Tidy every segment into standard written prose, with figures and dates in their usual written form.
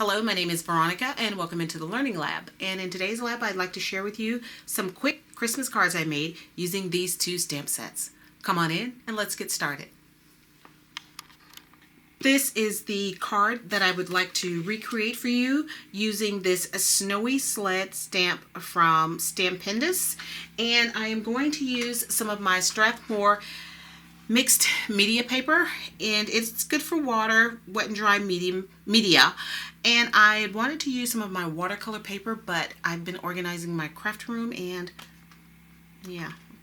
Hello, my name is Veronica and welcome into the Learning Lab. And in today's lab, I'd like to share with you some quick Christmas cards I made using these two stamp sets. Come on in and let's get started. This is the card that I would like to recreate for you using this Snowy Sled stamp from Stampendous. And I am going to use some of my Strathmore mixed media paper, and it's good for water, wet and dry media. And I wanted to use some of my watercolor paper, but I've been organizing my craft room and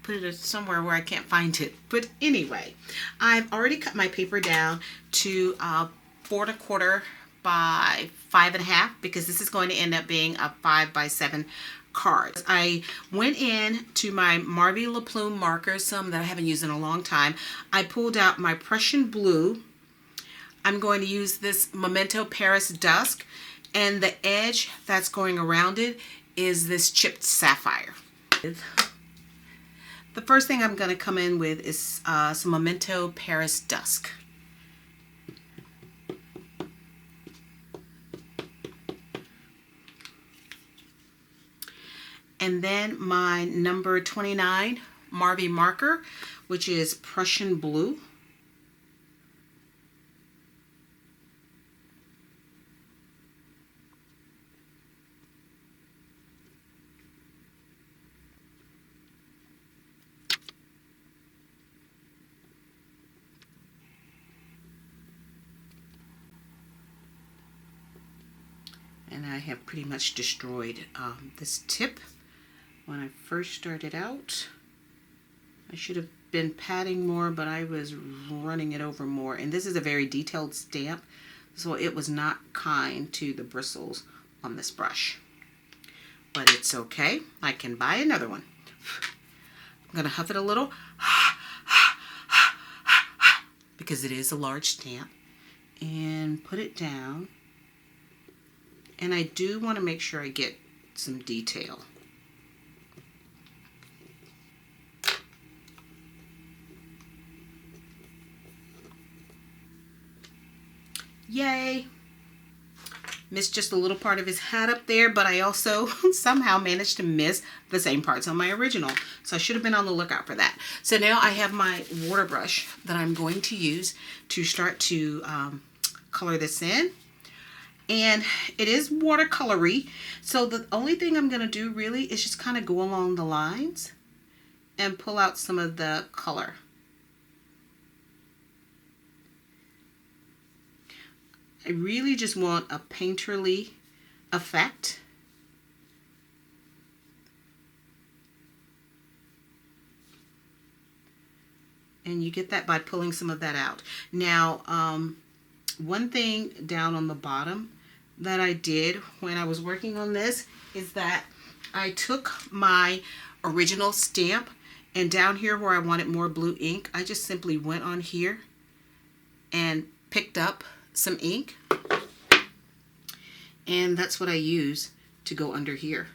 put it somewhere where I can't find it. But anyway, I've already cut my paper down to 4¼ by 5½ because this is going to end up being a 5x7 cards. I went in to my Marvy LaPlume markers, some that I haven't used in a long time. I pulled out my Prussian blue. I'm going to use this Memento Paris Dusk, and the edge that's going around it is this chipped sapphire. The first thing I'm going to come in with is some Memento Paris Dusk. And then my number 29 Marvy marker, which is Prussian blue. And I have pretty much destroyed this tip. When I first started out, I should have been patting more, but I was running it over more. And this is a very detailed stamp, so it was not kind to the bristles on this brush. But it's okay. I can buy another one. I'm going to huff it a little because it is a large stamp, and put it down. And I do want to make sure I get some detail. Yay! Missed just a little part of his hat up there, but I also somehow managed to miss the same parts on my original. So I should have been on the lookout for that. So now I have my water brush that I'm going to use to start to color this in. And it is watercolory, so the only thing I'm going to do really is just kind of go along the lines and pull out some of the color. I really just want a painterly effect. And you get that by pulling some of that out. Now, one thing down on the bottom that I did when I was working on this is that I took my original stamp, and down here where I wanted more blue ink, I just simply went on here and picked up some ink, and that's what I use to go under here.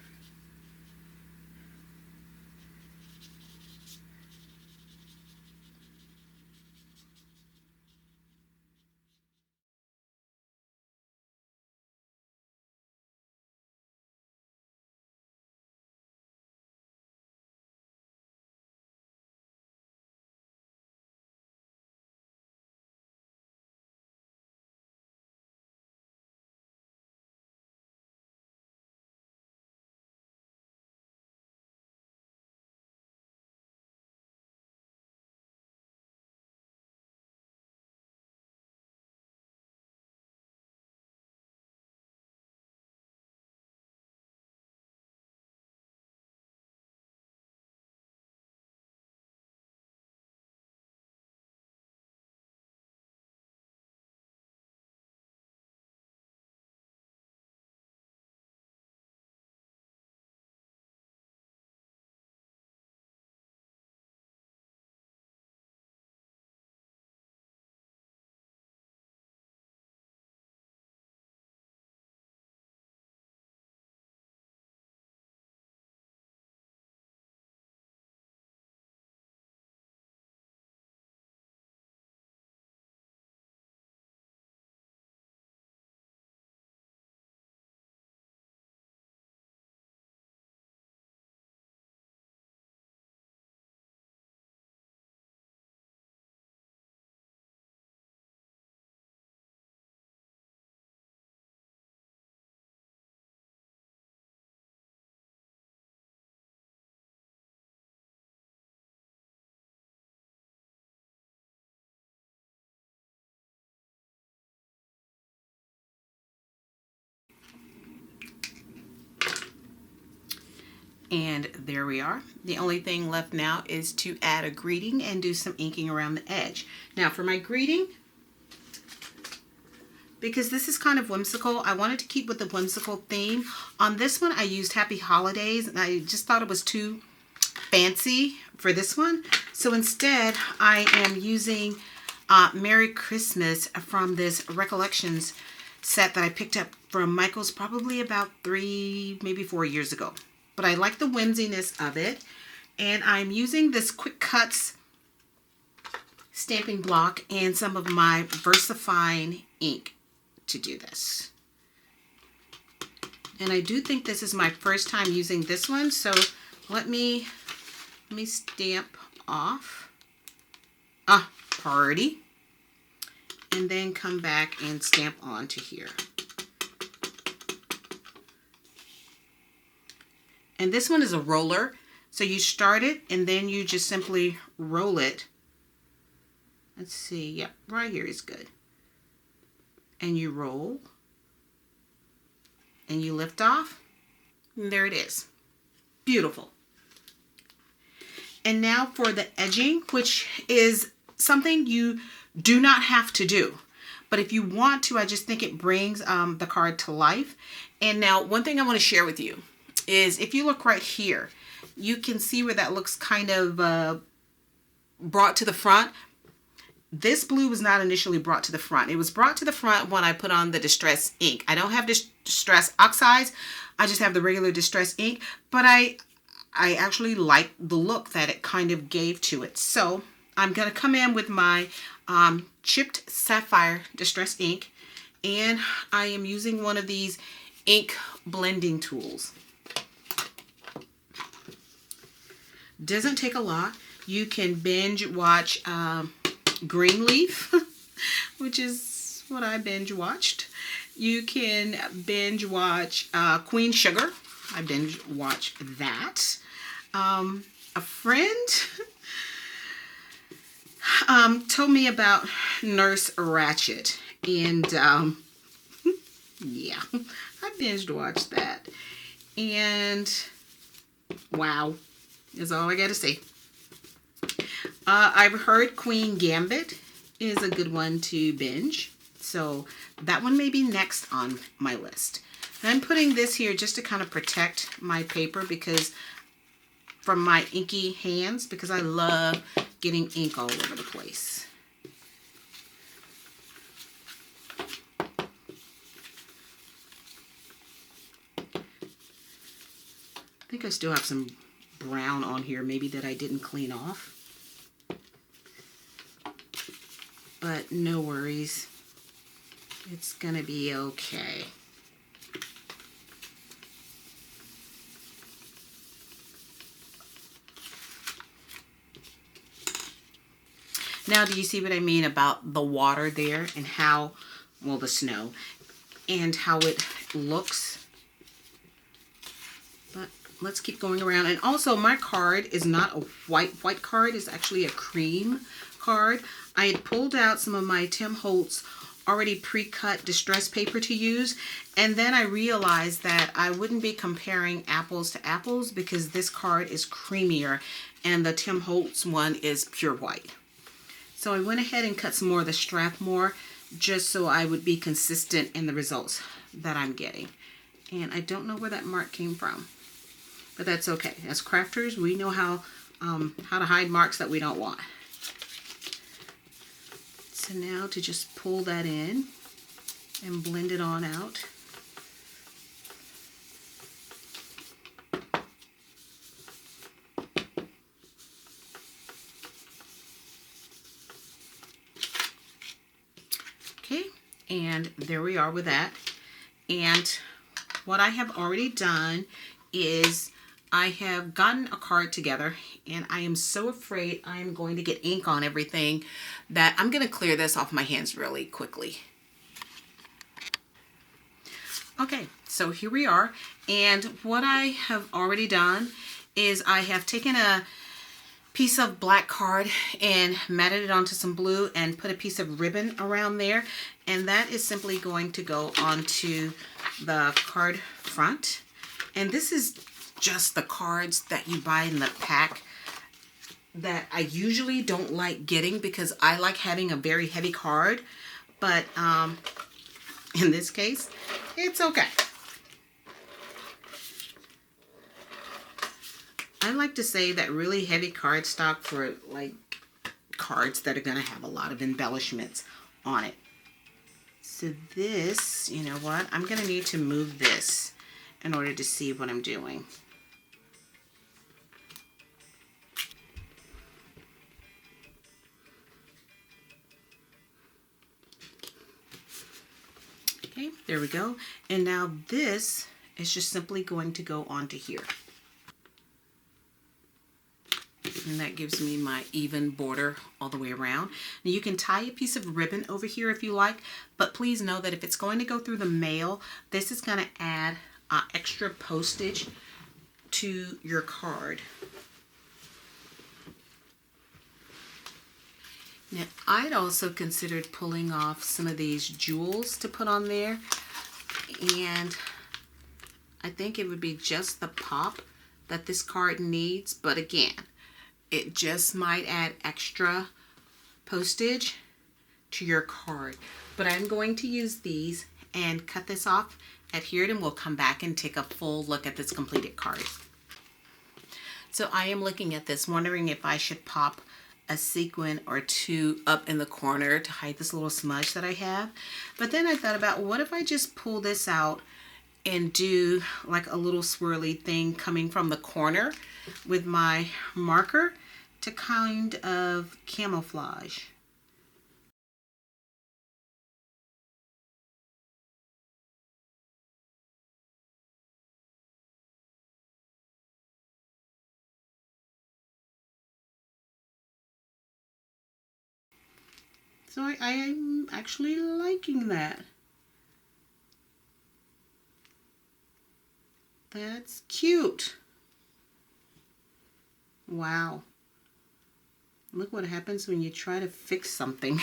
And there we are. The only thing left now is to add a greeting and do some inking around the edge. Now for my greeting, because this is kind of whimsical, I wanted to keep with the whimsical theme. On this one, I used Happy Holidays, and I just thought it was too fancy for this one. So instead, I am using Merry Christmas from this Recollections set that I picked up from Michael's probably about 3, maybe 4 years ago. But I like the whimsiness of it. And I'm using this Quick Cuts stamping block and some of my VersaFine ink to do this. And I do think this is my first time using this one, so let me stamp off Party, and then come back and stamp onto here. And this one is a roller, so you start it and then you just simply roll it. Let's see, yep, right here is good. And you roll, and you lift off, and there it is. Beautiful. And now for the edging, which is something you do not have to do. But if you want to, I just think it brings the card to life. And now one thing I want to share with you is if you look right here, you can see where that looks kind of brought to the front. This blue was not initially brought to the front. It was brought to the front when I put on the Distress ink. I don't have Distress Oxides. I just have the regular Distress ink. But I actually like the look that it kind of gave to it. So I'm going to come in with my Chipped Sapphire Distress ink. And I am using one of these ink blending tools. Doesn't take a lot. You can binge watch Greenleaf, which is what I binge watched. You can binge watch Queen Sugar. I binge watch that. A friend told me about Nurse Ratched, and yeah, I binged watched that, and wow, is all I gotta say. I've heard Queen Gambit is a good one to binge, so that one may be next on my list. And I'm putting this here just to kind of protect my paper because from my inky hands, because I love getting ink all over the place. I think I still have some brown on here, maybe that I didn't clean off. But no worries, it's gonna be okay. Now, do you see what I mean about the water there and how, well, the snow, and how it looks? But let's keep going around. And also, my card is not a white card, it's actually a cream card. I had pulled out some of my Tim Holtz already pre-cut distress paper to use, and then I realized that I wouldn't be comparing apples to apples because this card is creamier and the Tim Holtz one is pure white. So I went ahead and cut some more of the Strathmore just so I would be consistent in the results that I'm getting. And I don't know where that mark came from, but that's okay. As crafters, we know how to hide marks that we don't want. So now to just pull that in and blend it on out. Okay, and there we are with that. And what I have already done is I have gotten a card together, and I am so afraid I am going to get ink on everything that I'm going to clear this off my hands really quickly. Okay, so here we are, and what I have already done is I have taken a piece of black card and matted it onto some blue and put a piece of ribbon around there, and that is simply going to go onto the card front. And this is just the cards that you buy in the pack that I usually don't like getting because I like having a very heavy card. But in this case, it's okay. I like to say that really heavy cardstock for like cards that are going to have a lot of embellishments on it. So this, you know what, I'm going to need to move this in order to see what I'm doing. Okay, there we go. And now this is just simply going to go onto here. And that gives me my even border all the way around. Now you can tie a piece of ribbon over here if you like, but please know that if it's going to go through the mail, this is going to add extra postage to your card. Now I'd also considered pulling off some of these jewels to put on there, and I think it would be just the pop that this card needs, but again, it just might add extra postage to your card. But I'm going to use these and cut this off, adhere it, and we'll come back and take a full look at this completed card. So I am looking at this, wondering if I should pop a sequin or two up in the corner to hide this little smudge that I have. But then I thought about, what if I just pull this out and do like a little swirly thing coming from the corner with my marker to kind of camouflage. So I'm actually liking that. That's cute. Wow. Look what happens when you try to fix something.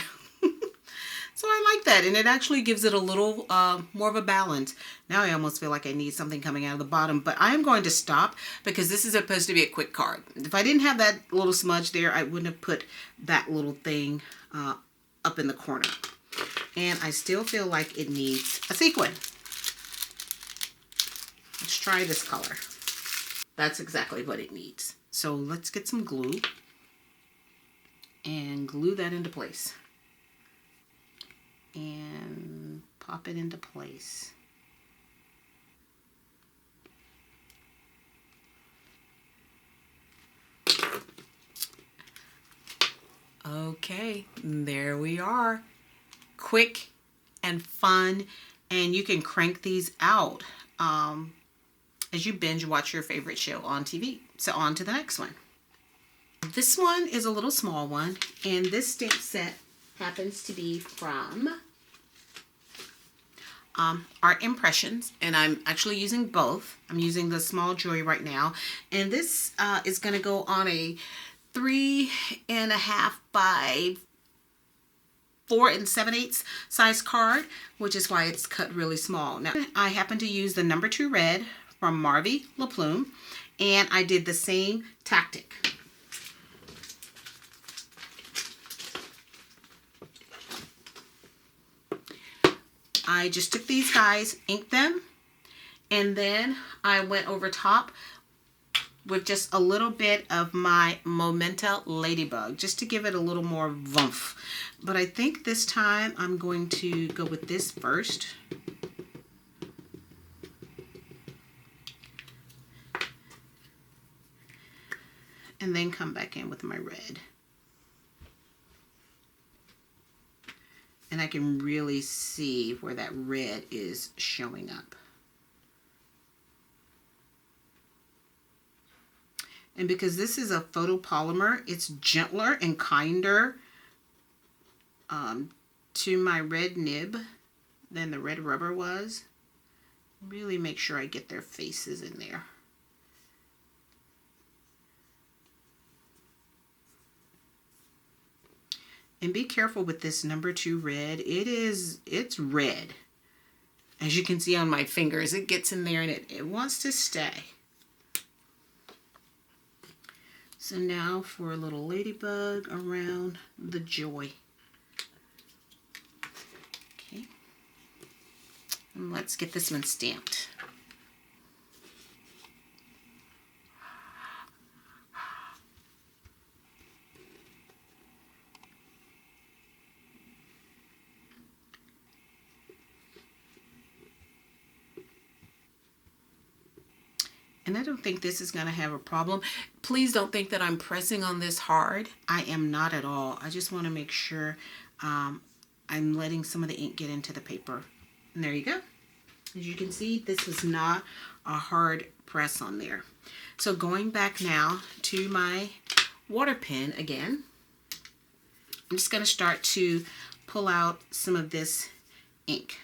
So I like that, and it actually gives it a little more of a balance. Now I almost feel like I need something coming out of the bottom, but I am going to stop because this is supposed to be a quick card. If I didn't have that little smudge there, I wouldn't have put that little thing up in the corner. And I still feel like it needs a sequin. Let's try this color. That's exactly what it needs. So let's get some glue and glue that into place. And pop it into place. Okay, there we are. Quick and fun, and you can crank these out as you binge watch your favorite show on TV. So on to the next one. This one is a little small one, and this stamp set happens to be from Art Impressions, and I'm actually using both. I'm using the small Joy right now, and this is going to go on a 3.5 by 4 7/8 size card, which is why it's cut really small. Now I happen to use the number 2 red from Marvy La Plume, and I did the same tactic. I just took these guys, inked them, and then I went over top with just a little bit of my Momenta Ladybug, just to give it a little more oomph. But I think this time I'm going to go with this first. And then come back in with my red. And I can really see where that red is showing up. And because this is a photopolymer, it's gentler and kinder to my red nib than the red rubber was. Really make sure I get their faces in there. And be careful with this number 2 red. It's red. As you can see on my fingers, it gets in there and it wants to stay. So now for a little ladybug around the joy. Okay. And let's get this one stamped. And I don't think this is going to have a problem. Please don't think that I'm pressing on this hard. I am not at all. I just want to make sure I'm letting some of the ink get into the paper. And there you go. As you can see, this was not a hard press on there. So going back now to my water pen again, I'm just going to start to pull out some of this ink.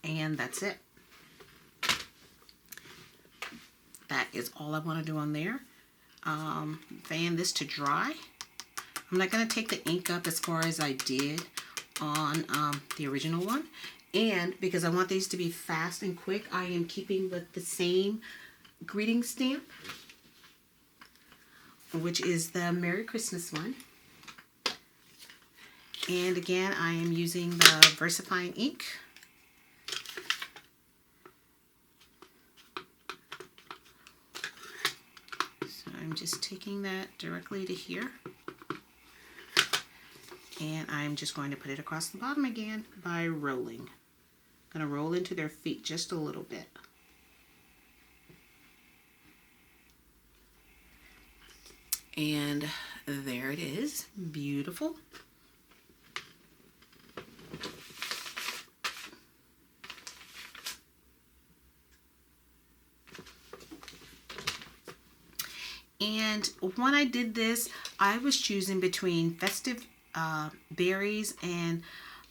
And that's it. That is all I want to do on there. Fan this to dry. I'm not going to take the ink up as far as I did on the original one. And because I want these to be fast and quick, I am keeping with the same greeting stamp, which is the Merry Christmas one. And again, I am using the VersaFine ink. So I'm just taking that directly to here. And I'm just going to put it across the bottom again by rolling. I'm going to roll into their feet just a little bit. And there it is. Beautiful. And when I did this, I was choosing between festive berries and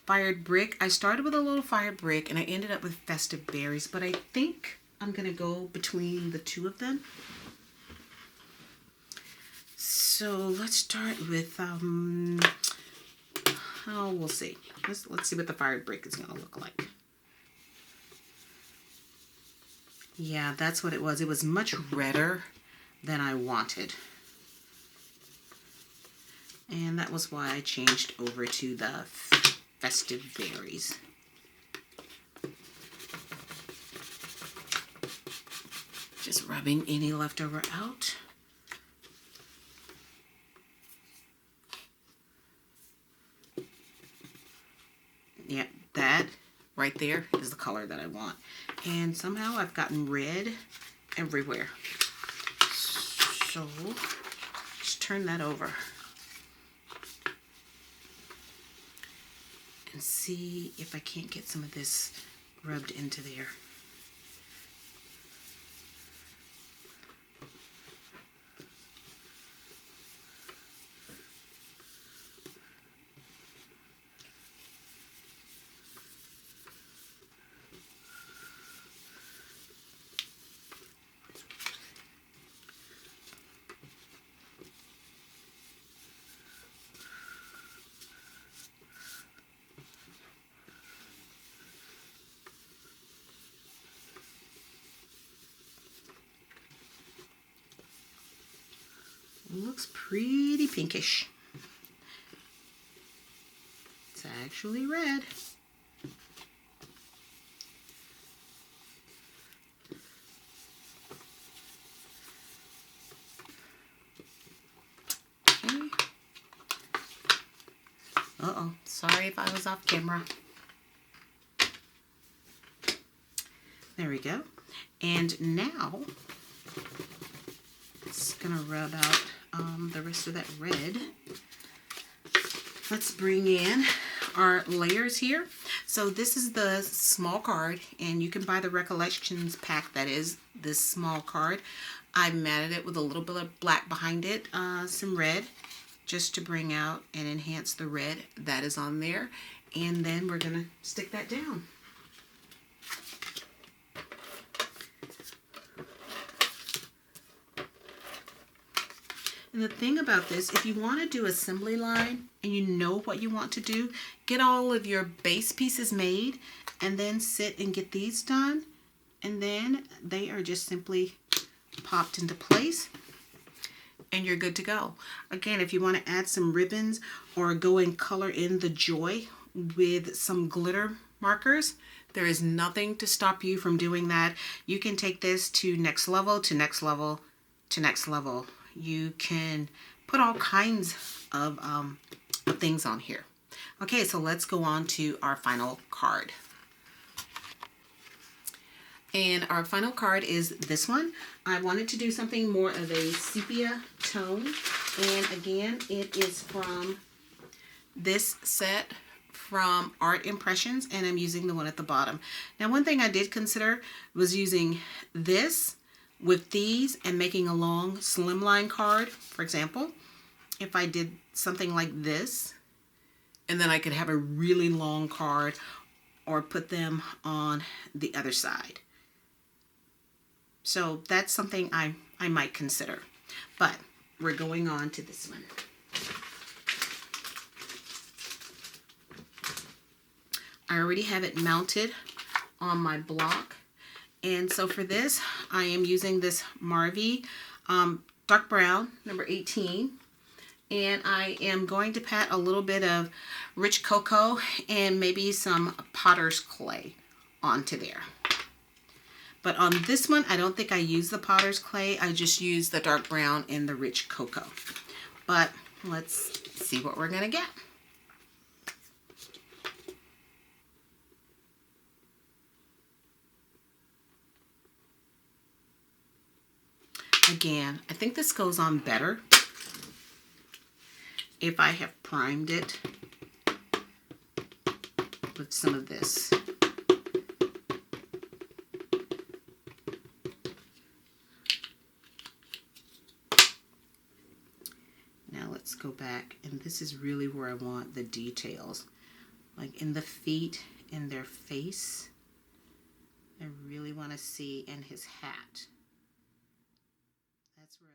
fired brick. I started with a little fired brick and I ended up with festive berries, but I think I'm gonna go between the two of them. So let's start with oh, we'll see. Let's see what the fired brick is gonna look like. Yeah, that's what it was. It was much redder than I wanted. And that was why I changed over to the festive berries. Just rubbing any leftover out. Yeah, that right there is the color that I want. And somehow I've gotten red everywhere. So just turn that over. And see if I can't get some of this rubbed into there. Looks pretty pinkish. It's actually red. Sorry if I was off camera. There we go. And now, it's gonna rub out the rest of that red. Let's bring in our layers here. So this is the small card, and you can buy the Recollections pack that is this small card. I matted it with a little bit of black behind it, some red, just to bring out and enhance the red that is on there. And then we're gonna stick that down. And the thing about this, if you want to do assembly line and you know what you want to do, get all of your base pieces made and then sit and get these done. And then they are just simply popped into place and you're good to go. Again, if you want to add some ribbons or go and color in the joy with some glitter markers, there is nothing to stop you from doing that. You can take this to next level, to next level, to next level. You can put all kinds of things on here. Okay, so let's go on to our final card. And our final card is this one. I wanted to do something more of a sepia tone. And again, it is from this set from Art Impressions, and I'm using the one at the bottom. Now, one thing I did consider was using this with these and making a long slimline card. For example, if I did something like this, and then I could have a really long card or put them on the other side. So that's something I might consider. But we're going on to this one. I already have it mounted on my block. And so for this, I am using this Marvy dark brown, number 18. And I am going to pat a little bit of rich cocoa and maybe some potter's clay onto there. But on this one, I don't think I use the potter's clay. I just use the dark brown and the rich cocoa. But let's see what we're gonna get. Again, I think this goes on better if I have primed it with some of this. Now let's go back, and this is really where I want the details. Like in the feet, in their face. I really want to see, in his hat. That's where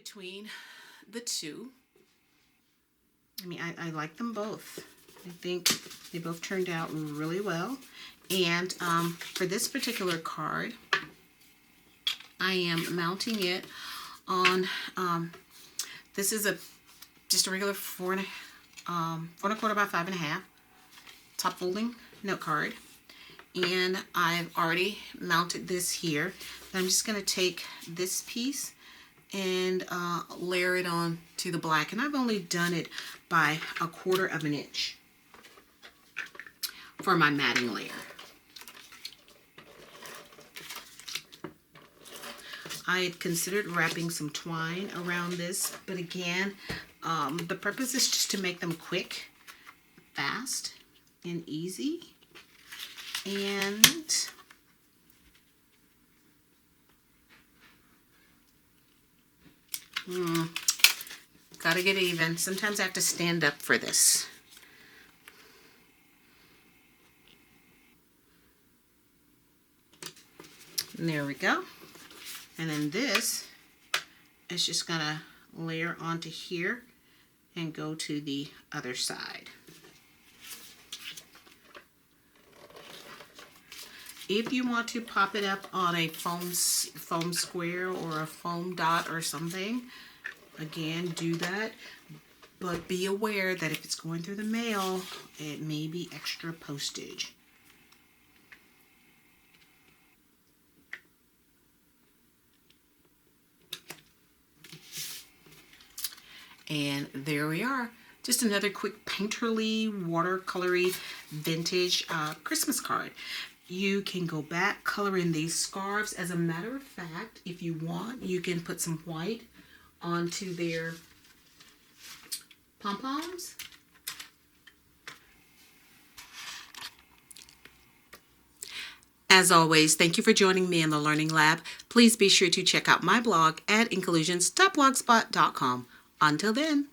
between the two, I mean, I like them both. I think they both turned out really well. And for this particular card, I am mounting it on, this is just a regular 4.25 by 5.5 top folding note card. And I've already mounted this here. I'm just going to take this piece and layer it on to the black. And I've only done it by 1/4 inch for my matting layer. I had considered wrapping some twine around this, but again, the purpose is just to make them quick, fast, and easy. And gotta get even. Sometimes I have to stand up for this. And there we go. And then this is just gonna layer onto here and go to the other side. If you want to pop it up on a foam square or a foam dot or something, again, do that. But be aware that if it's going through the mail, it may be extra postage. And there we are. Just another quick painterly, watercolory, vintage Christmas card. You can go back, color in these scarves. As a matter of fact, if you want, you can put some white onto their pom-poms. As always, thank you for joining me in the Learning Lab. Please be sure to check out my blog at inclusions.blogspot.com. Until then.